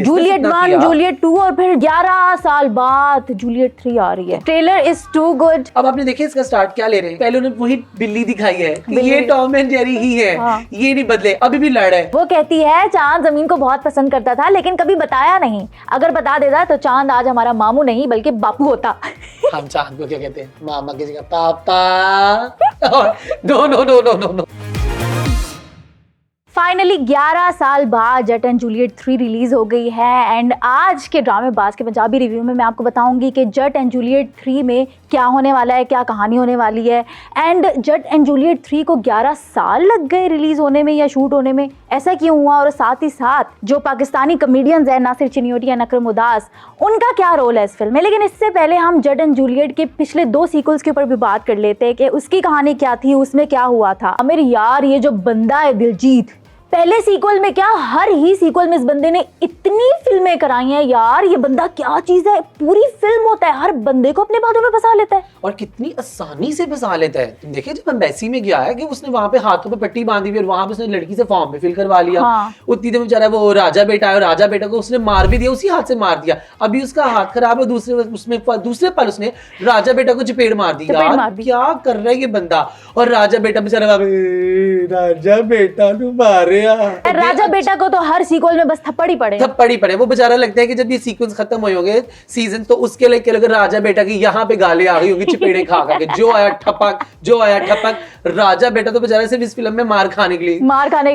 Juliet 1, Juliet 2 और फिर 11 साल बाद जूलियट 3 आ रही है। Trailer is too good. अब आपने देखिए इसका स्टार्ट क्या ले रहे हैं, पहले उन्होंने वही बिल्ली दिखाई है कि ये टॉम एंड जेरी ही है। हाँ। ये नहीं बदले, अभी भी लड़ है। वो कहती है चांद जमीन को बहुत पसंद करता था लेकिन कभी बताया नहीं, अगर बता देता तो चांद आज हमारा मामू नहीं बल्कि बापू होता। हम चांद को क्या कहते हैं, मामा की जगह पापा। No no no no no no. Finally 11 साल बाद जट एंड जूलियट 3 रिलीज हो गई है एंड आज के ड्रामेबाज के पंजाबी रिव्यू में मैं आपको बताऊंगी कि जट एंड जूलियट 3 में क्या होने वाला है, क्या कहानी होने वाली है। एंड जट एंड जूलियट 3 को 11 साल लग गए रिलीज होने में या शूट होने में, ऐसा क्यों हुआ? और साथ ही साथ जो पाकिस्तानी कॉमेडियंस हैं नासिर चिन्योटी या नकरम उदास, उनका क्या रोल है इस फिल्म में। लेकिन इससे पहले हम जट एंड जूलियट के पिछले 2 सीक्वल्स के ऊपर भी बात कर लेते हैं कि उसकी कहानी क्या थी, उसमें क्या हुआ था। मेरे यार ये जो बंदा है दिलजीत, पहले सीक्वल में क्या हर ही सीक्वल में इस बंदे ने इतनी फिल्में कराई हैं यार। ये बंदा क्या चीज है, पूरी फिल्म होता है, हर बंदे को अपने बातों में फंसा लेता है और कितनी आसानी से फंसा लेता है। तुम देखिए जब एम्बेसी में गया है कि उसने वहां पे हाथों पे पट्टी बांधी हुई और वहां पे उसने लड़की से फॉर्म पे फिल करवा लिया। हाँ। उतनी देर में बेचारा वो राजा बेटा है और राजा बेटा को उसने मार भी दिया, उसी हाथ से मार दिया। अभी उसका हाथ खराब है, दूसरे पल उसने राजा बेटा को चपेट मार दी। यार क्या कर रहा है ये बंदा। और राजा बेटा बेचारा राजा बेटा नु मारे। राजा बेटा को तो हर सीक्वल में बस थप्पड़ ही पड़े। वो बेचारा लगता है कि जब ये सीक्वेंस खत्म हुए होंगे सीजन, तो उसके लिए राजा बेटा की यहाँ पे गाली आ गई होगी चपेड़े खा के, जो आया ठपक। राजा बेटा तो बेचारा सिर्फ इस फिल्म में मार खाने के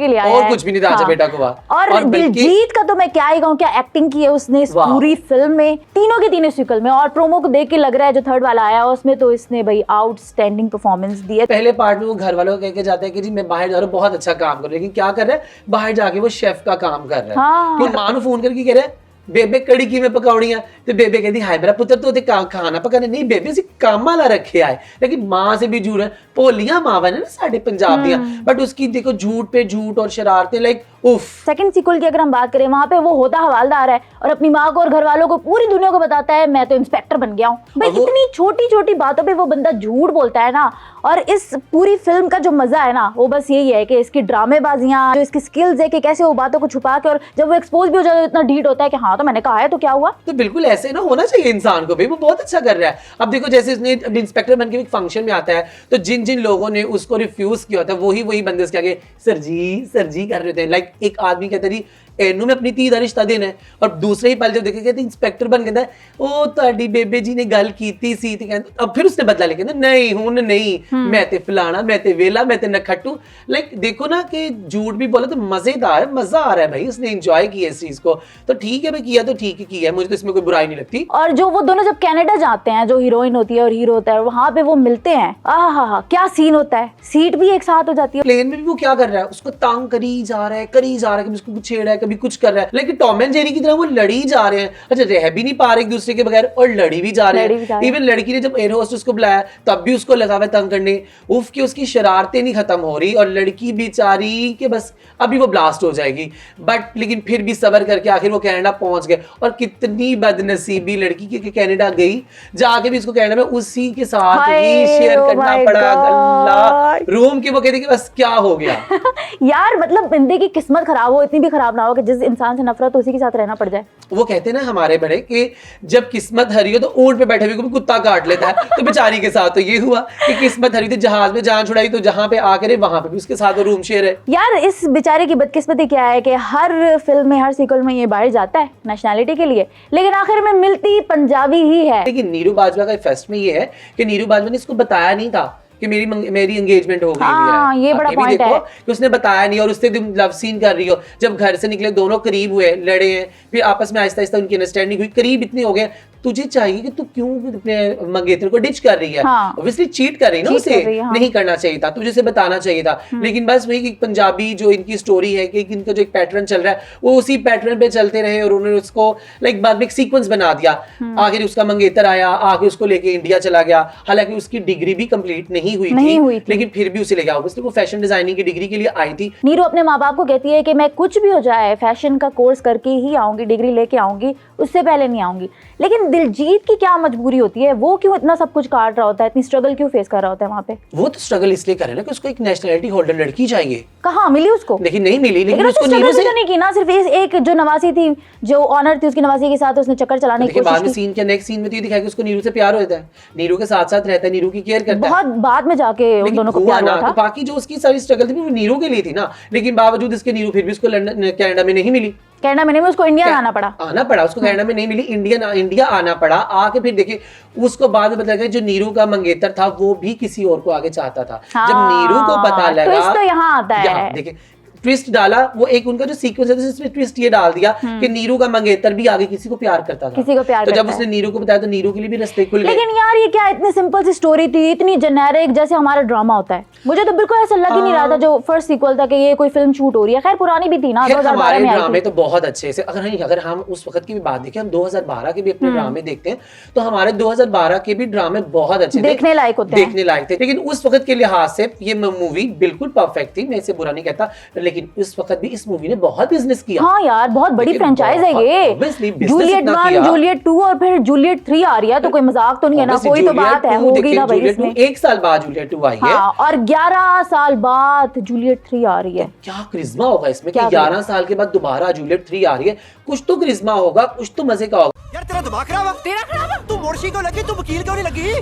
लिए आया और कुछ भी नहीं राजा बेटा को। और दिलजीत का तो मैं क्या ही कहूँ, क्या एक्टिंग की है उसने इस पूरी फिल्म में, तीनों के तीनों सीक्वल में। और प्रोमो को देख के लग रहा है जो थर्ड वाला आया उसमें तो इसने भाई आउटस्टैंडिंग परफॉर्मेंस दी है। पहले पार्ट में वो घर वालों को कह के जाता है कि जी मैं बाहर जा रहा हूँ, बहुत अच्छा काम कर रहा हूँ, लेकिन क्या कर रहा है बाहर जाके वो शेफ का काम कर रहा है। हाँ। तो मां फोन करके कह रहा है बेबे कड़ी की में पकाउणियां, ते बेबे कहती हाय मेरा पुत्र तो खाना पकाने नहीं, बेबे उसी काम वाला रखे आए। लेकिन मां से भी झूठ है, भोलियां मावां ने ना साडे पंजाब दियां, बट उसकी देखो झूठ पे झूठ और शरारतें लाइक उफ। सेकंड सीक्वल की अगर हम बात करें, वहां पे वो होता हवालदार है और अपनी माँ को और घर वालों को पूरी दुनिया को बताता है मैं तो इंस्पेक्टर बन गया हूँ। भाई इतनी छोटी छोटी बातों पे वो बंदा झूठ बोलता है ना। और इस पूरी फिल्म का जो मजा है ना वो बस यही है कि इसकी ड्रामेबाजियां, जो इसकी स्किल्स है कि कैसे वो बातों को छुपा के, और जब वो एक्सपोज भी हो जाए तो इतना ढीठ होता है कि हाँ तो मैंने कहा है तो क्या हुआ। तो बिल्कुल ऐसे ना होना चाहिए इंसान को भी, वो बहुत अच्छा कर रहा है। अब देखो जैसे इसने इंस्पेक्टर बन के एक फंक्शन में आता है तो जिन जिन लोगों ने उसको रिफ्यूज किया होता है वही बंदे उसके आगे सर जी कर रहे थे। लाइक एक आदमी कहता है एनू में अपनी धी का रिश्ता देना है, और दूसरे ही पल जब देखे कहते इंस्पेक्टर बन कहता है ओ ताड़ी बेबे जी ने गल कीती सी, अब फिर उसने बदला लेके नहीं हुन नहीं, मैं ते फलाना, मैं ते वेला, मैं ते नखट्टू। लाइक देखो ना कि झूठ भी बोले तो मजेदार, मजा आ रहा है भाई, उसने एंजॉय किया इस चीज को। तो ठीक है भाई, किया तो ठीक ही किया है, मुझे तो इसमें कोई बुराई नहीं लगती। और जो वो दोनों जब कनाडा जाते हैं, जो हीरोइन होती है और हीरो होता है, वहां पे वो मिलते हैं, आहा क्या सीन होता है, सीट भी एक साथ हो जाती है। प्लेन में भी वो क्या कर रहा है, उसको तंग करी जा रहा है, कभी उसको कुछ छेड़ रहा है, कभी कुछ कर रहा है। लेकिन टॉम एंड जेरी की तरह वो लड़ी जा रहे हैं। अच्छा, रह भी नहीं पा रहे एक दूसरे के बगैर और लड़ी भी जा रहे हैं। इवन लड़की ने जब एयर होस्टेस को बुलाया तब भी उसको लगा हुआ तंग करने, उफ की उसकी शरारतें नहीं खत्म हो रही, और लड़की बेचारी के बस अभी वो ब्लास्ट हो जाएगी। बट लेकिन फिर भी सबर करके आखिर वो कनाडा पहुंच गए। और कितनी बदनसीबी लड़की के कनाडा गई, जाके भी उसको कनाडा में उसी के साथ ही शेयर करना पड़ा गल्ला रूम की। वो कहती कि बस क्या हो गया यार, मतलब बंदे की किस्मत खराब हो, इतनी भी खराब ना हो कि जिस इंसान से नफरत उसी के साथ रहना पड़ जाए। वो कहते हैं ना हमारे बड़े कि जब किस्मत हरी हो तो ऊंट पे बैठे हुए को भी कुत्ता काट लेता है। तो बेचारी के साथ तो ये हुआ कि किस्मत हरी थी, जहाज में जान छुड़ाई तो जहां पे आकर वहां पे भी उसके साथ रूम शेयर है। यार इस बेचारे की बदकिस्मती क्या है कि हर फिल्म में, हर सीक्वल में ये बाहर जाता है नेशनैलिटी के लिए, लेकिन आखिर में मिलती पंजाबी ही है। लेकिन नीरू बाजवा का फेस्ट में ये है कि नीरू बाजवा ने इसको बताया नहीं था कि मेरी एंगेजमेंट हो गई है। ये बड़ा पॉइंट है कि उसने बताया नहीं, और उससे तुम लव सीन कर रही हो। जब घर से निकले दोनों करीब हुए, लड़े हैं, फिर आपस में आहिस्ता आहिस्ता उनकी अंडरस्टैंडिंग हुई, करीब इतने हो गए। तुझे चाहिए कि तू क्यों अपने मंगेतर को डिच कर रही है? ऑब्वियसली चीट कर रही है ना उसे, नहीं करना चाहिए था, तुझे उसे बताना चाहिए था। लेकिन बस वही पंजाबी जो इनकी स्टोरी है कि इनका जो एक पैटर्न चल रहा है वो उसी पैटर्न पे चलते रहे, और उन्होंने उसको लाइक बाद में एक सीक्वेंस बना दिया। आखिर उसका मंगेतर आया, आके उसको लेके इंडिया चला गया। हालांकि उसकी डिग्री भी कंप्लीट नहीं हुई थी, लेकिन फिर भी उसे ले गया। वो फैशन डिजाइनिंग की डिग्री के लिए आई थी। नीरू अपने माँ बाप को कहती है कि मैं कुछ भी हो जाए फैशन का कोर्स करके ही आऊंगी, डिग्री लेके आऊंगी, उससे पहले नहीं आऊंगी। लेकिन लेकिन दिलजीत की क्या मजबूरी होती है, वो क्यों इतना सब कुछ काट रहा होता है, इतनी स्ट्रगल क्यों फेस कर रहा होता है वहाँ पे? वो तो स्ट्रगल इसलिए कर रहे हैं ना कि उसको एक नेशनलिटी होल्डर लड़की चाहिए। कहाँ मिली उसको? लेकिन नहीं मिली, लेकिन लेकिन उसको उसने नीरू struggle से भी तो नहीं की ना, सिर्फ एक जो नवासी थी, जो ऑनर थी उसकी नवासी के साथ उसने चक्कर चलाने की देखिए बाद में कोशिश की। सीन के नेक्स्ट सीन में तो ये दिखाया कि उसको नीरू से प्यार होता है, नीरू के साथ साथ रहता है, नीरू की केयर करता है। बहुत बाद में जाके उन लेकिन दोनों को हुआ प्यार ना, हुआ तो था। बाकी जो उसकी सारी स्ट्रगल थी वो नीरू के लिए थी ना, लेकिन बावजूद इसके नीरू फिर भी उसको लंदन कनाडा में नहीं मिली। कनाडा में नहीं, उसको इंडिया आना पड़ा। उसको कनाडा में नहीं मिली, इंडिया आना पड़ा। आके फिर देखिए उसको बाद में पता लगा जो नीरू का मंगेतर था वो भी किसी और को आगे चाहता था। जब नीरू को पता लगा, ट्विस्ट तो यहाँ आता है। देखिए ट्विस्ट डाला, वो एक उनका जो सीक्वेंस है उसमें ट्विस्ट ये डाल दिया कि नीरू का मंगेतर भी आगे किसी को प्यार करता था, किसी को प्यार तो करता जब उसने नीरू को बताया तो नीरू के लिए भी रास्ते खुल गए। लेकिन यार ये क्या इतनी सिंपल सी स्टोरी थी, इतनी जेनेरिक जैसे हमारा ड्रामा होता है। मुझे तो बिल्कुल ऐसा लग ही नहीं रहा था जो फर्स्ट सीक्वल था कि ये कोई फिल्म शूट हो रही है। खैर पुरानी भी थी ना, 2012 हमारे में आई ड्रामे थी। तो बहुत अच्छे से, अगर हम उस वक्त की भी बात देखें, हम 2012 के भी अपने ड्रामे देखते हैं तो हमारे 2012 के भी ड्रामे बहुत अच्छे थे, देखने लायक होते हैं। देखने लायक थे। लेकिन उस वक्त के लिहाज से ये मूवी बिल्कुल परफेक्ट थी, मैं इसे बुरा नहीं कहता, लेकिन उस वक्त भी इस मूवी ने बहुत बिजनेस किया। हाँ यार बहुत बड़ी लेकिन फ्रेंचाइज है ये। obviously business जूलियट इतना 1, किया। जूलियट 2 और फिर जूलियट 3 आ रही है, तो कोई मजाक तो नहीं है ना, Obviously, कोई तो जूलियट बात है, 2 होगी देखिए, ना भाई जूलियट इसमें। 2 एक साल बाद जूलियट 2 आई है। हाँ, और 11 साल बाद जूलियट 3 आ रही है। क्या करिश्मा होगा इसमें कि क्या 11 साल के बाद दोबारा जूलियट 3 आ रही है। कुछ तो करिश्मा होगा, कुछ तो मजे का होगा। यार तेरा दिमाग खराब है। तेरा खराब है? तू मुर्शी क्यों लगी, तू वकील क्यों नहीं लगी?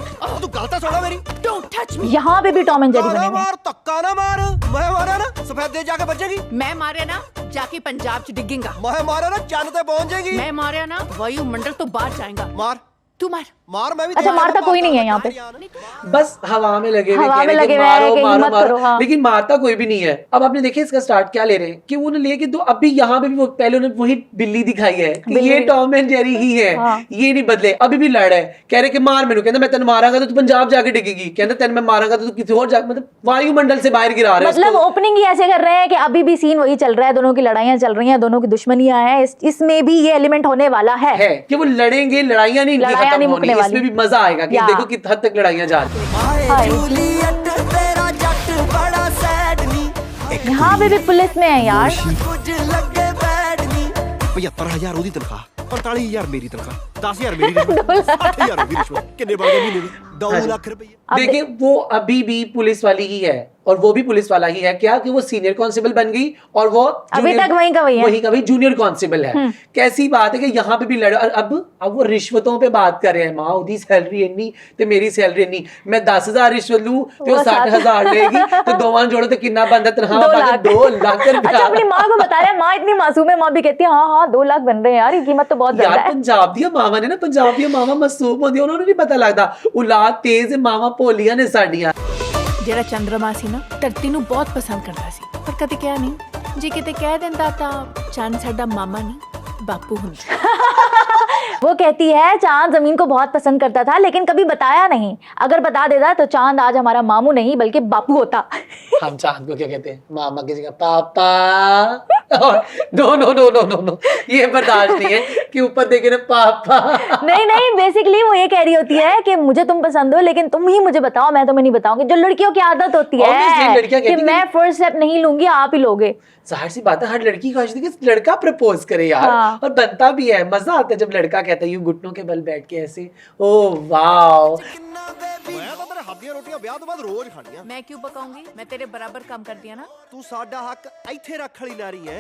तू गलता छोड़ा मेरी। Don't touch me. यहाँ पे भी टॉम एंड जेरी बने ना हुए हैं। मार, तक्का ना मार। मैं मारा ना सफेद दे जाके बचेगी। मैं मारे ना जाके पंजाब च डिगेगा। मैं मारा ना चंद ते पहुंच जाएगी। मैं मारे ना वायुमंडल तो बाहर जाएगा। मार तू मार। मार, मैं भी अच्छा, तेरा मारता मारता कोई नहीं है हूं, यहाँ पे। बस हवा में लगे हुए हवा कह में रहे कि लगे हुए हैं मारो कि मारो हिम्मत मारो, करो, हाँ। लेकिन मारता कोई भी नहीं है। अब आपने देखिए इसका स्टार्ट क्या ले रहे हैं कि उन्होंने लिए कि तो अभी यहाँ पे भी वो पहले उन्होंने वही बिल्ली दिखाई है कि बिल्ली। ये टॉम एंड जेरी ही है, हाँ। ये नहीं बदले। अभी भी लड़ है, कह रहे कि मार मेनू, कहता मैं तेन मारांगा तो तू पंजाब जाके डिगेगी, कहता तेन मैं मारांगा तो तू किसी और जाके, मतलब वायुमंडल से बाहर गिरा रहे हैं मतलब उसको। ओपनिंग ही ऐसे कर रहे हैं कि अभी भी सीन वही चल रहा है, दोनों की लड़ाइयां चल रही हैं, दोनों की दुश्मनियां हैं। इसमें भी ये एलिमेंट होने वाला है। कि वो लड़ेंगे, लड़ाइयां नहीं इनकी लड़ाइयां खत्म नहीं होनी, मुकने इसमें वाली। भी मजा आएगा कि या। देखो किस हद तक लड़ाइयां जा रही हैं। हाय। जूलियट तेरा जट बड़ा सैड नी। यहाँ पे भी पुलिस में है यार। कुछ लगे बैड नी। 75,000 ਉਹਦੀ ਤਨਖਾਹ, 45,000 ਮੇਰੀ ਤਨਖਾਹ, 10,000 ਮੇਰੀ ਰਿਸ਼ਵਤ, 60,000 ਦੀ ਰਿਸ਼ਵਤ। ਕਿੰਨੇ ਬਣ ਗਏ महीने ਦੇ? 2 ਲੱਖ रुपए। अब देखिए वो अभी भी पुलिस वाली ही है और वो भी पुलिस वाला ही है। क्या कि वो सीनियर कांस्टेबल बन गई और वो अभी तक वहीं का वही है। वहीं का वही जूनियर कांस्टेबल है। कैसी बात है कि यहाँ पे भी लड़े, और अब वो रिश्वतों पे बात कर रहे हैं। माँ उसकी सैलरी इन्नी ते मेरी सैलरी इन्नी, मैं 10,000 रिश्वत लूं तो वो 60,000 लेगी, तो दोवां जोड़ो तो कितना बनता तनख्वाह? 2 लाख। 2 लाख अच्छा, रुपया। अपनी माँ को बता रहे हैं, माँ इतनी मासूम है, माँ भी कहती है हाँ हाँ 2 लाख बन रहे हैं यार, ये कीमत तो बहुत ज्यादा यार है। पंजाब दिया मावा ने ना, पंजाब दिया मावा मासूम होंदी, उन्होंने नहीं पता लगता औलाद तेज है, मावा भोलियां ने साडियां। ਜਿਹੜਾ ਚੰਦਰਮਾ ਸੀ ਨਾ ਧਰਤੀ ਨੂੰ ਬਹੁਤ ਪਸੰਦ ਕਰਦਾ ਸੀ, ਪਰ ਕਦੇ ਕਿਹਾ ਨਹੀਂ। ਜੇ ਕਿਤੇ ਕਹਿ ਦਿੰਦਾ ਤਾਂ ਚੰਨ ਸਾਡਾ ਮਾਮਾ ਨਹੀਂ ਬਾਪੂ ਹੁੰਦਾ। वो कहती है चांद जमीन को बहुत पसंद करता था लेकिन कभी बताया नहीं, अगर बता देता तो चांद आज हमारा मामू नहीं बल्कि बापू होता। हम चांद को क्या कहते हैं? मामा की जगह पापा। और no no no no no no, ये बर्दाश्त नहीं है कि ऊपर देखे ना पापा। नहीं नहीं, बेसिकली वो ये कह रही होती है कि मुझे तुम पसंद हो लेकिन तुम ही मुझे बताओ, मैं तुम्हें नहीं बताऊंगी। जो लड़कियों की आदत होती Obviously, है लड़कियां कि कहती मैं फर्स्ट स्टेप नहीं लूंगी, आप ही लोगे। जाहिर सी बात है, हर लड़की की ख्वाहिश थी कि लड़का प्रपोज करे यार। हाँ। और बनता भी है, मजा आता है जब लड़का कहता है यूं घुटनों के बल बैठ के ऐसे, ओ वाओ। ਮੈਂ ਤਾਂ ਤੇਰੇ ਹੱਥ ਦੀਆਂ ਰੋਟੀਆਂ ਵਿਆਹ ਤੋਂ ਬਾਅਦ ਰੋਜ਼ ਖਾਣੀਆਂ। मैं क्यों पकाऊंगी, मैं तेरे बराबर काम करती है ना। ਤੂੰ ਸਾਡਾ ਹੱਕ ਇੱਥੇ ਰੱਖ ਵਾਲੀ ਨਾਰੀ ਐ।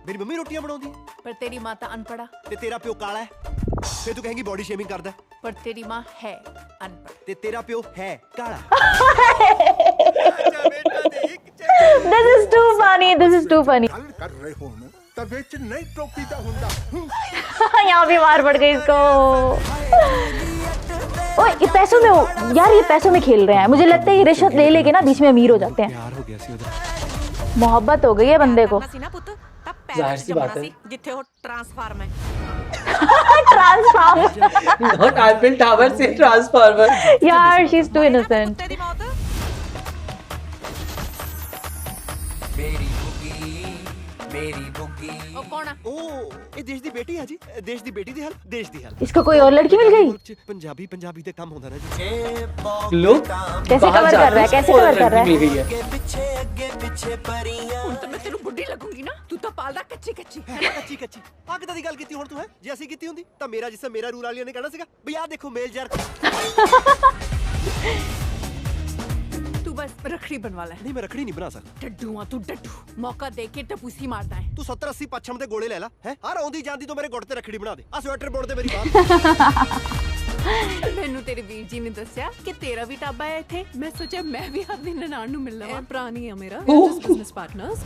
ਮੇਰੀ ਮੰਮੀ ਰੋਟੀਆਂ ਬਣਾਉਂਦੀ ਐ पर तेरी माता अनपढ़ा, ਤੇ ਤੇਰਾ ਪਿਓ ਕਾਲਾ ਹੈ। ਫੇਰ ਤੂੰ ਕਹੇਂਗੀ ਬੋਡੀ ਸ਼ੇਮਿੰਗ ਕਰਦਾ ਹੈ। पर तेरी माँ है अनपढ़। ਤੇ ਤੇਰਾ ਪਿਓ ਹੈ ਕਾਲਾ। This is too funny, this is too funny। ਗੱਲ ਕਰ ਰਹੇ ਹੋਣ ਤਾਂ ਵਿੱਚ ਨਹੀਂ ਟੋਕੀਦਾ ਹੁੰਦਾ। यहाँ भी मार पड़ गई इसको। ओ, ये पैसों में यार, ये पैसों में खेल रहे हैं। मुझे लगता है ये रिश्वत ले लेके ना बीच में अमीर हो जाते हैं। ਪਿਆਰ ਹੋ ਗਿਆ ਸੀ ਉਹਦਾ। मोहब्बत हो गई है बंदे को। ਸੀ ਨਾ ਪੁੱਤ ਤਾਂ ਜ਼ਾਹਿਰ ਸੀ ਬਾਤ ਹੈ। ਜਿੱਥੇ ਉਹ ਟਰਾਂਸਫਾਰਮ ਹੈ। ट्रांसफॉर्म। नॉट आईफिल टावर से ट्रांसफार्मर। यार शी इज टू इनोसेंट। तेरी मौत ਉਹ ਕੌਣ ਆ ਉਹ ਇਹ ਦੇਸ਼ ਦੀ ਬੇਟੀ ਹੈ ਜੀ, ਦੇਸ਼ ਦੀ ਬੇਟੀ ਦੀ ਹੈਲਪ, ਦੇਸ਼ ਦੀ ਹੈਲਪ। इसको कोई और लड़की मिल गई? ਪੰਜਾਬੀ ਪੰਜਾਬੀ ਤੇ ਕੰਮ ਹੁੰਦਾ ਨਾ ਜੀ। लोग कैसे बाहर cover जाते कर रहा है, हैं, कैसे और cover कर रहा है? लड़की मिल गई है। ਹੁਣ ਤਾਂ ਮੈਂ ਤੈਨੂੰ ਬੁੱਢੀ ਲੱਗੂਗੀ ਨਾ, ਤੂੰ ਤਾਂ ਪਾਲਦਾ ਕੱਚੀ ਕੱਚੀ। ਕੱਚੀ ਕੱਚੀ ਆ ਕਿੱਦਾਂ ਦੀ ਗੱਲ ਕੀਤੀ ਹੁਣ ਤੂੰ ਹੈ? ਜੇ ਅਸੀਂ ਕੀਤੀ ਹੁੰਦੀ ਤਾਂ ਮੇਰਾ ਜਿਸਾ ਮੇਰਾ ਰੂਲ ਵਾਲਿਆਂ ਨੇ ਕਹਿਣਾ ਸੀਗਾ ਵੀ ਆਹ ਦੇਖੋ ਮੇਲ ਯਾਰ। ਤੂੰ ਬਸ ਰੱਖੜੀ ਬਣਵਾ ਲੈ। ਨਹੀਂ ਮੈਂ ਰੱਖੜੀ ਨਹੀਂ ਬਣਾ ਸਕਦਾ। ਡੱਡੂ ਆ ਤੂੰ ਡੱਡੂ, ਮੌਕਾ ਦੇ ਕੇ ਟਪੂਸੀ ਮਾਰਦਾ ਹੈ। ਤੂੰ 70 80 ਪੱਛਮ ਦੇ ਗੋਲੇ ਲੈ ਲੈ ਹੈ। ਆ ਰੌਂਦੀ ਜਾਂਦੀ ਤੋਂ ਮੇਰੇ ਗੁੱਟ ਤੇ ਰੱਖੜੀ ਬਣਾ ਦੇ। ਆ ਸਵੈਟਰ ਬੋਰਡ ਤੇ ਮੇਰੀ ਬਾਤ। ਮੈਨੂੰ ਤੇਰੇ ਵੀਰ ਜੀ ਨੇ ਦੱਸਿਆ ਕਿ ਤੇਰਾ ਵੀ ਟਾਬਾ ਹੈ ਇੱਥੇ। ਮੈਂ ਸੋਚਿਆ ਮੈਂ ਵੀ ਆਪਣੀ ਨਨਾਣ ਨੂੰ ਮਿਲਣਾ ਵਾ। ਪੁਰਾਣੀ ਆ ਮੇਰਾ ਬਿਜ਼ਨਸ ਪਾਰਟਨਰਸ।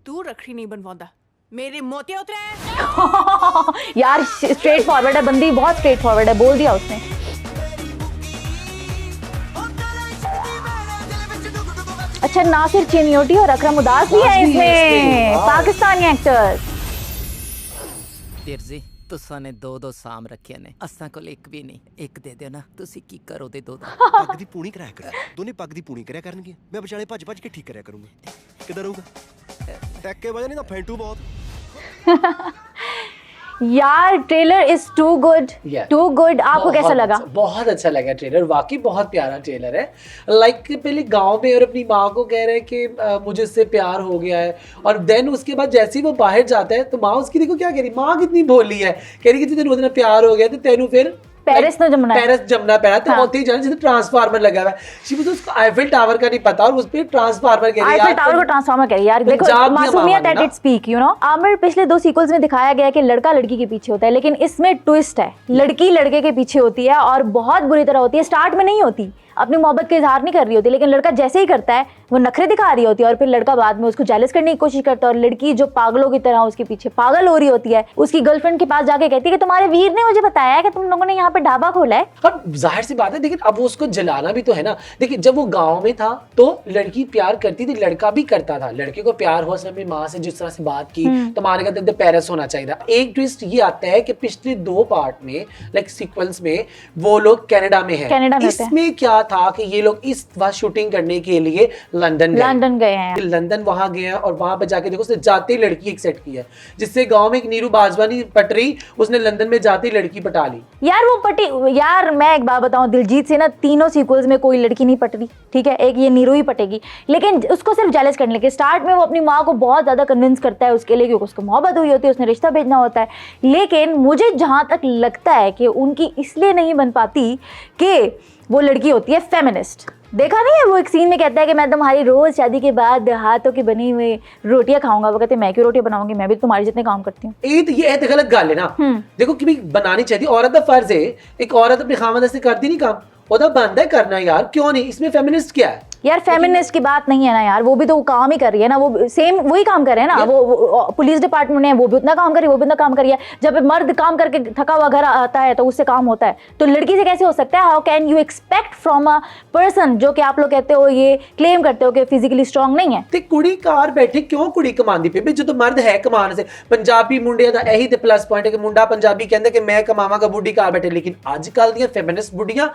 ਤੂੰ ਰੱਖੜੀ ਨਹੀਂ ਬਣਵਾਉਂਦਾ, ਮੇਰੇ ਮੋਤੇ ਉਤਰੇ। यार स्ट्रेट फॉरवर्ड है बंदी, बहुत स्ट्रेट फॉरवर्ड है, बोल दिया उसने। अच्छा नासिर चिन्योटी और अकरम उदास भी है इसमें, पाकिस्तानी एक्टर। ਵੀਰ ਜੀ ਤੁਸਾਂ ਨੇ ਦੋ ਸਾਮ ਰੱਖਿਆ ਨੇ, ਅਸਾਂ ਕੋਲ ਇੱਕ ਵੀ ਨਹੀਂ। ਇੱਕ ਦੇ ਦਿਓ ਨਾ, ਤੁਸੀਂ ਕੀ ਕਰੋਗੇ ਦੋ ਦਾ? ਪੱਗ ਦੀ ਪੂਣੀ ਕਰਾਇਆ ਕਰ, ਦੋਨੇ ਪੱਗ ਦੀ ਪੂਣੀ ਕਰਿਆ ਕਰਨਗੇ। ਮੈਂ ਵਿਚਾਲੇ ਭੱਜ ਭੱਜ ਕੇ ਠੀਕ ਕਰਿਆ ਕਰੂੰਗਾ। ਕਿੱਦਾਂ ਰਹੂਗਾ? ਟੈਕੇ ਵਜੇ ਨਹੀਂ ਤਾਂ ਫੈਂਟੂ बहुत। यार trailer is too good, Yeah. Too good. आपको कैसा लगा? बहुत अच्छा लगा ट्रेलर, वाकई बहुत प्यारा ट्रेलर है। लाइक पहले गांव में और अपनी माँ को कह रहे हैं कि मुझे उससे प्यार हो गया है, और देन उसके बाद जैसे ही वो बाहर जाता है तो माँ उसकी देखो क्या कह रही, माँ कितनी भोली है, कह रही कि तेन ਉਹਦੇ ਨਾਲ प्यार हो गया तो तेनू फिर पेरिस में जमना है। पेरिस जमना पैना तो हाँ। होते ही जाना जिसे ट्रांसफार्मर लगा हुआ है। शी मुझे उसको आईफिल टावर का नहीं पता और उस पे ट्रांसफार्मर कह रही है आईफिल टावर को ट्रांसफार्मर कह रही है यार। देखो पंजाब की मासूमियत मामा एट ने its peak, you know. Aamir पिछले 2 सीक्वल्स में दिखाया गया कि लड़का लड़की के पीछे होता है, लेकिन इसमें ट्विस्ट है, लड़की लड़के के पीछे होती है और बहुत बुरी तरह होती है। स्टार्ट में नहीं होती, अपनी मोहब्बत का इजहार नहीं कर रही होती, लेकिन लड़का जैसे ही करता है वो नखरे दिखा रही होती है और फिर लड़का बाद में उसको जेलस करने की कोशिश करता है, और लड़की जो पागलों की तरह उसके पीछे पागल हो रही होती है। उसकी गर्लफ्रेंड के पास जाके कहती है कि तुम्हारे वीर ने मुझे बताया है कि तुम लोगों ने यहाँ पे ढाबा खोला है। और जाहिर सी बात है, लेकिन अब उसको जलाना भी तो है ना। देखिए जब वो गांव में था तो लड़की प्यार करती थी, लड़का भी करता था। लड़के को प्यार हुआ, उसने अपनी माँ से जिस तरह से बात की तो माँ ने कहा पेरिस होना चाहिए था। एक ट्विस्ट ये आता है कि पिछले 2 पार्ट में लाइक सीक्वेंस में वो लोग कनाडा में हैं। कनाडा में होते हैं। इसमें क्या था कि ये लोग इस बार शूटिंग करने के लिए लंदन गए हैं। लंदन वहां गए हैं और वहां पे जाके देखो उसने जाते ही लड़की एक सेट की है, जिससे गांव में एक नीरू बाजवानी पट रही, उसने लंदन में जाते ही लड़की पटा ली। यार वो पटी, यार मैं एक बात बताऊं, दिलजीत से ना तीनों सीक्वल्स में कोई लड़की नहीं पट रही, ठीक है। एक ये नीरू ही पटेगी, लेकिन उसको सिर्फ जेलस करने के। स्टार्ट में वो अपनी माँ को बहुत ज्यादा कन्विंस करता है उसके लिए, क्योंकि उसको मोहब्बत हुई होती है, उसने रिश्ता भेजना होता है। लेकिन मुझे जहां तक लगता है कि उनकी इसलिए नहीं बन पाती कि वो लड़की होती है फेमिनिस्ट। देखा नहीं है वो एक सीन में कहता है कि मैं तुम्हारी रोज शादी के बाद हाथों की बनी हुई रोटियां खाऊंगा। वो कहते हैं मैं क्यों रोटियां बनाऊंगी, मैं भी तुम्हारे जितने काम करती हूँ। ये तो गलत गल है ना। देखो कि भाई बनानी चाहिए, औरत का फर्ज है। एक औरत अपने खामद से करती नहीं काम, ओदा बंद है करना यार, क्यों नहीं? इसमें फेमिनिस्ट क्या है? यार फेमिनिस्ट की बात नहीं है ना यार, वो भी तो काम ही कर रही है ना, वो सेम वही काम कर रहे हैं ना। वो पुलिस डिपार्टमेंट है, वो भी उतना काम कर रही है, वो भी उतना काम कर रही है। जब मर्द काम करके थका हुआ घर आता है तो उससे काम होता है, तो लड़की से कैसे हो सकता है? How can you expect from a person जो कि आप लोग कहते हो, ये क्लेम करते हो कि फिजिकली स्ट्रांग नहीं है। ਤੇ ਕੁੜੀ ਕਾਰ ਬੈਠੇ ਕਿਉਂ ਕੁੜੀ ਕਮਾਉਂਦੀ ਪਈ? ਜਦੋਂ ਮਰਦ ਹੈ ਕਮਾਉਣ ਸੇ। ਪੰਜਾਬੀ ਮੁੰਡਿਆਂ ਦਾ ਇਹੀ ਤੇ ਪਲੱਸ ਪੁਆਇੰਟ ਹੈ ਕਿ ਮੁੰਡਾ ਪੰਜਾਬੀ ਕਹਿੰਦਾ ਕਿ ਮੈਂ ਕਮਾਵਾਂਗਾ, ਬੁੱਢੀ ਕਾਰ ਬੈਠੇ। ਲੇਕਿਨ ਅੱਜ ਕੱਲ ਦੀਆਂ ਫੈਮਿਨਿਸਟ ਬੁੱਢੀਆਂ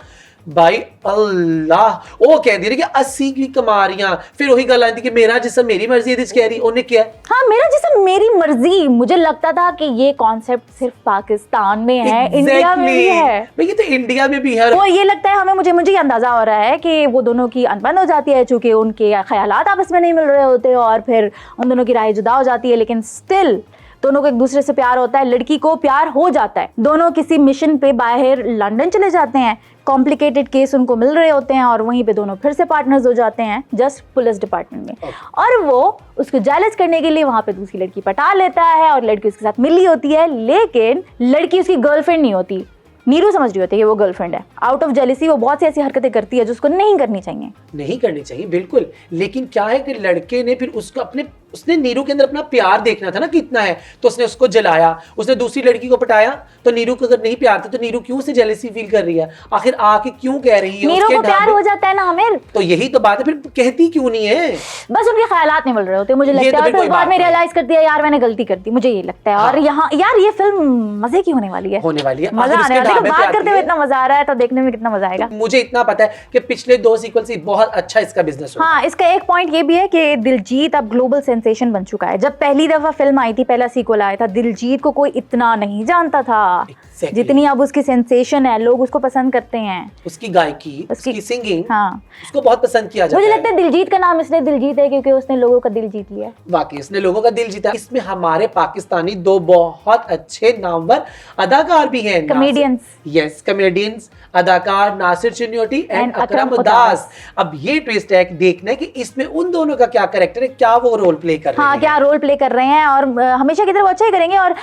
भाई अल्लाह वो कहती है कि 80 की कमा रही, फिर वही गल आती कि मेरा जिसम मेरी मर्जी है, कह रही उन्हें क्या? हाँ मेरा जिसम मेरी मर्जी। मुझे लगता था कि ये कॉन्सेप्ट सिर्फ पाकिस्तान में है, इंडिया में भी है। भाई ये तो इंडिया में भी है। वो ये लगता है हमें, मुझे ये अंदाजा हो रहा है कि वो दोनों की अनबन हो जाती है, चूंकि उनके ख्यालात आपस में नहीं मिल रहे होते और फिर उन दोनों की राय जुदा हो जाती है। लेकिन स्टिल दोनों को एक दूसरे से प्यार होता है, लड़की को प्यार हो जाता है। दोनों किसी मिशन पे बाहर लंदन चले जाते हैं, कॉम्प्लिकेटेड केस उनको मिल रहे होते हैं और वहीं पे दोनों फिर से पार्टनर्स हो जाते हैं जस्ट पुलिस डिपार्टमेंट में। और वो उसको जेलस करने के लिए वहां पे दूसरी लड़की पटा लेता है और लड़की उसके साथ मिली होती है, लेकिन लड़की उसकी गर्लफ्रेंड नहीं होती। नीरू समझ रही होती है कि वो गर्लफ्रेंड है। आउट ऑफ जेलिसी वो बहुत सी ऐसी हरकतें करती है जो उसको नहीं करनी चाहिए। नहीं करनी चाहिए बिल्कुल, लेकिन क्या है कि लड़के ने फिर उसको अपने, उसने नीरू के अंदर अपना प्यार देखना था ना कितना है, तो उसने उसको जलाया, उसने दूसरी लड़की को पटाया। तो नीरू को अगर नहीं प्यार था तो नीरू क्यों से जेलसी फील कर रही है? आखिर आके क्यों कह रही है? नीरू को प्यार हो जाता है ना आमिर, तो यही तो बात है, फिर कहती क्यों नहीं है? बस उनके ख्यालात नहीं मिल रहे होते, मुझे लगता है। और फिर बाद में रियलाइज करती है यार मैंने गलती कर दी, मुझे ये लगता है। और यहाँ यार ये फिल्म मजे की होने वाली है, होने वाली है, मजा आने वाला है। बात करते हुए इतना मजा आ रहा है तो देखने में कितना मजा आएगा। मुझे इतना पता है कि पिछले 2 सीक्वल से बहुत अच्छा इसका बिजनेस हुआ। हाँ इसका एक पॉइंट ये भी है कि दिलजीत अब ग्लोबल सेंसेशन बन चुका है। जब पहली दफा फिल्म आई थी, पहला सीक्वल आया था, दिलजीत को कोई इतना नहीं जानता था Exactly. जितनी अब उसकी सेंसेशन है, लोग उसको पसंद करते हैं। उसकी गायकी, उसकी सिंगिंग, हाँ, उसको बहुत पसंद किया जाता मुझे है। लगता है दिलजीत का नाम इसलिए दिलजीत है क्योंकि उसने लोगों का दिल जीत लिया। वाकई उसने लोगों का दिल जीता। इसमें हमारे पाकिस्तानी दो बहुत अच्छे नामवर अदाकार भी हैं, Comedians. यस, कॉमेडियंस, अदाकार नासिर चिन्योटी एंड And अकरम अकरम उदास। अब ये ट्विस्ट है कि देखना है कि इसमें उन दोनों का क्या कैरेक्टर है, क्या वो रोल प्ले कर रहे हाँ, हैं। क्या रोल प्ले कर रहे हैं और हमेशा की तरह वो अच्छा ही करेंगे। और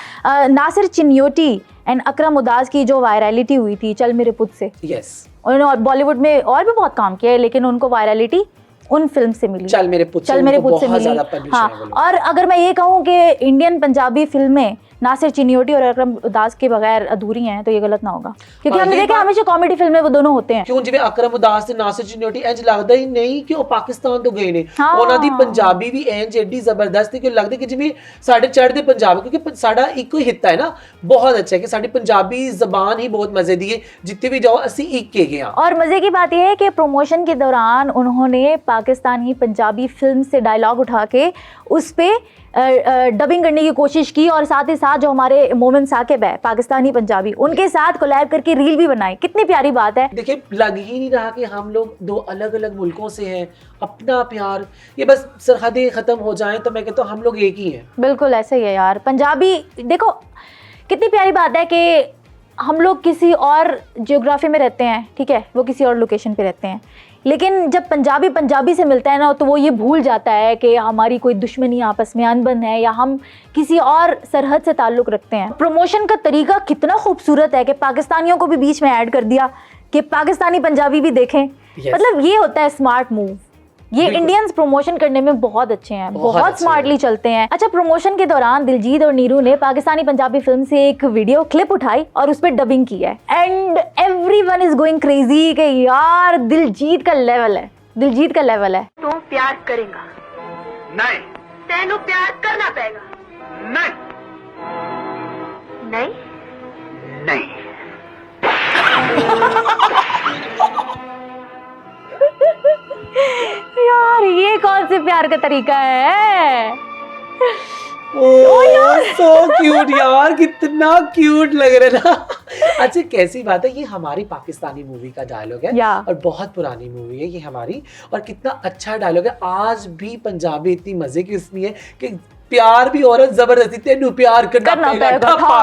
नासिर चिन्योटी एंड अकरम उदास की जो वायरलिटी हुई थी चल मेरे पुत से, यस, उन्होंने बॉलीवुड में और भी बहुत काम किया है, लेकिन उनको वायरलिटी उन फिल्म से मिली, चल मेरे पुत से, चल मेरे उनको पुत से बहुत मिली। ज्यादा publish हाँ, है वो लोग। और अगर मैं ये कहूँ कि इंडियन पंजाबी फिल्में नासिर चिन्योटी और अकरम उदास के बगैर अधूरी हैं तो ये गलत ना होगा, क्योंकि हाँ, हमने ये देखा बात- हमेशा कॉमेडी फिल्में वो दोनों होते हैं। क्यों जिवें अकरम उदास ਤੇ ਨਾਸਿਰ ਚਿਨੋਟੀ ਇੰਜ ਲੱਗਦਾ ਹੀ ਨਹੀਂ ਕਿ ਉਹ ਪਾਕਿਸਤਾਨ ਤੋਂ ਗਏ ਨੇ। ਹਾਂ। ਉਹਨਾਂ ਦੀ ਪੰਜਾਬੀ ਵੀ ਇੰਜ ਏਡੀ ਜ਼ਬਰਦਸਤ ਹੈ ਕਿ ਲੱਗਦਾ ਕਿ ਜਿਵੇਂ ਸਾਡੇ ਚੜ੍ਹਦੇ ਪੰਜਾਬ, ਕਿਉਂਕਿ ਸਾਡਾ ਇੱਕੋ ਹੀ ਹਿੱਤਾ ਹੈ ਨਾ। ਬਹੁਤ ਅੱਛਾ ਹੈ ਕਿ ਸਾਡੀ ਪੰਜਾਬੀ ਜ਼ਬਾਨ ਹੀ ਬਹੁਤ ਮਜ਼ੇ ਦੀ ਹੈ, ਜਿੱਥੇ ਵੀ ਜਾਓ ਅਸੀਂ ਇੱਕ ਹੈਗੇ ਹਾਂ। और मजे की बात यह है कि प्रमोशन के दौरान उन्होंने पाकिस्तानी पंजाबी फिल्म से डायलॉग उठा के उस पे डबिंग करने की कोशिश की, और साथ ही साथ जो हमारे मोमिन साकिब है पाकिस्तानी पंजाबी, उनके साथ कोलैब करके रील भी बनाई। कितनी प्यारी बात है। देखिए, लग ही नहीं रहा कि हम लोग दो अलग अलग मुल्कों से हैं। अपना प्यार, ये बस सरहदें खत्म हो जाएं तो मैं कहता हूँ हम लोग एक ही हैं। बिल्कुल ऐसे ही है यार। पंजाबी देखो कितनी प्यारी बात है कि हम लोग किसी और जियोग्राफी में रहते हैं, ठीक है, वो किसी और लोकेशन पे रहते हैं, लेकिन जब पंजाबी पंजाबी से मिलता है ना तो वो ये भूल जाता है कि हमारी कोई दुश्मनी आपस में अनबन है या हम किसी और सरहद से ताल्लुक़ रखते हैं। प्रमोशन का तरीका कितना खूबसूरत है कि पाकिस्तानियों को भी बीच में ऐड कर दिया कि पाकिस्तानी पंजाबी भी देखें। Yes. मतलब ये होता है स्मार्ट मूव। ये बिल्कुल। इंडियंस प्रमोशन करने में बहुत अच्छे हैं, बहुत अच्छे स्मार्टली हैं। चलते हैं। अच्छा, प्रमोशन के दौरान दिलजीत और नीरू ने पाकिस्तानी पंजाबी फिल्म से एक वीडियो क्लिप उठाई और उस पर डबिंग की है, and everyone is going crazy कि यार दिलजीत का लेवल है, दिलजीत का लेवल है। तू प्यार करेगा? नहीं तेनू प्यार करना पेगा? नहीं नहीं नहीं यार ये कौन से प्यार का तरीका है? सो क्यूट यार, कितना क्यूट लग रहा है ना। अच्छा, कैसी बात है, ये हमारी पाकिस्तानी मूवी का डायलॉग है या। और बहुत पुरानी मूवी है ये हमारी, और कितना अच्छा डायलॉग है। आज भी पंजाबी इतनी मजे की उसमें है कि प्यार भी औरत जबरदस्ती, तेनू प्यार करना पेगा ठप्पा,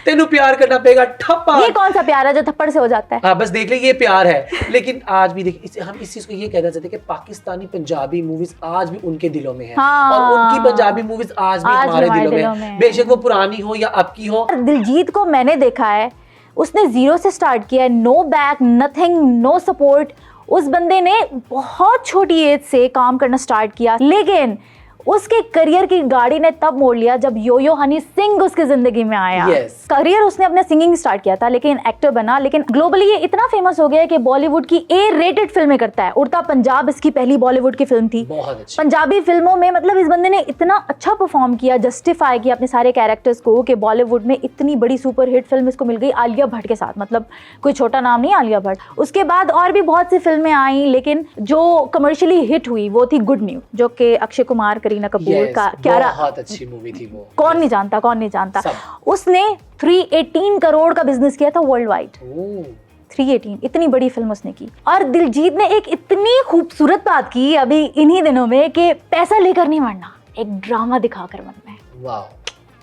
तेनू प्यार करना पेगा ठप्पा। ये कौन सा प्यार है जो थप्पड़ से हो जाता है? हाँ, बस देख ले, ये प्यार है। लेकिन आज भी देख, हम इस चीज को ये कहना चाहते हैं कि पाकिस्तानी पंजाबी मूवीज आज भी उनके दिलों में है, हाँ। और उनकी पंजाबी मूवीज आज भी हमारे दिलों में है, बेशक वो पुरानी हो या अब की हो। दिलजीत को मैंने देखा है, उसने जीरो से स्टार्ट किया है, no back, nothing, no support. उस बंदे ने बहुत छोटी एज से काम करना स्टार्ट किया, लेकिन उसके करियर की गाड़ी ने तब मोड़ लिया जब यो यो हनी सिंह उसकी जिंदगी में आया। Yes. करियर उसने अपना सिंगिंग स्टार्ट किया था, लेकिन एक्टर बना, लेकिन ग्लोबली ये इतना फेमस हो गया है कि बॉलीवुड की ए रेटेड फिल्में करता है। उड़ता पंजाब इसकी पहली बॉलीवुड की फिल्म थी। बहुत अच्छी। पंजाबी फिल्मों में मतलब इस बंदे ने इतना अच्छा परफॉर्म किया, जस्टिफाई किया अपने सारे कैरेक्टर्स को, कि बॉलीवुड में इतनी बड़ी सुपर हिट फिल्म इसको मिल गई आलिया भट्ट के साथ। मतलब कोई छोटा नाम नहीं आलिया भट्ट। उसके बाद और भी बहुत सी फिल्में आई, लेकिन जो कमर्शियली हिट हुई वो थी गुड न्यूज, जो कि अक्षय कुमार, करीना कपूर Yes, का क्यारा, बहुत अच्छी मूवी थी वो। कौन नहीं जानता, कौन नहीं जानता। सब। उसने 318 करोड़ का बिजनेस किया था वर्ल्ड वाइड। ओह, 318 इतनी बड़ी फिल्म उसने की। और दिलजीत ने एक इतनी खूबसूरत बात की अभी इन्हीं दिनों में कि पैसा लेकर नहीं मरना, एक ड्रामा दिखाकर मरना है। वाह,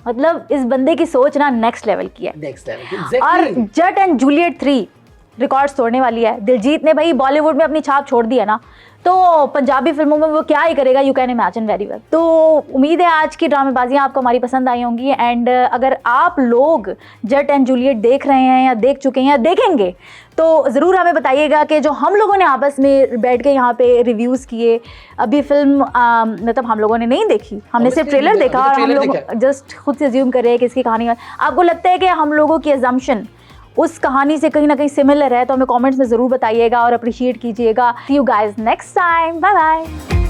मतलब इस बंदे की सोच ना नेक्स्ट लेवल की है। नेक्स्ट लेवल, और exactly. Jatt and Juliet 3 records तोड़ने वाली है। दिलजीत ने भाई बॉलीवुड में अपनी छाप छोड़ दी है ना, तो पंजाबी फिल्मों में वो क्या ही करेगा, you can imagine very well. तो उम्मीद है आज की ड्रामेबाजियाँ आपको हमारी पसंद आई होंगी, एंड अगर आप लोग जट एंड जूलियट देख रहे हैं या देख चुके हैं या देखेंगे तो ज़रूर हमें बताइएगा कि जो हम लोगों ने आपस में बैठ के यहाँ पे रिव्यूज़ किए, अभी फिल्म मतलब हम लोगों ने नहीं देखी, हमने सिर्फ Obviously, ट्रेलर देखा और हम trailer लोग देखा। जस्ट खुद से अज्यूम कर रहे हैं कि इसकी कहानी। आपको लगता है कि हम लोगों की अजम्पशन उस कहानी से कहीं ना कहीं सिमिलर है तो हमें कमेंट्स में ज़रूर बताइएगा और अप्रिशिएट कीजिएगा। See you guys next time, bye bye.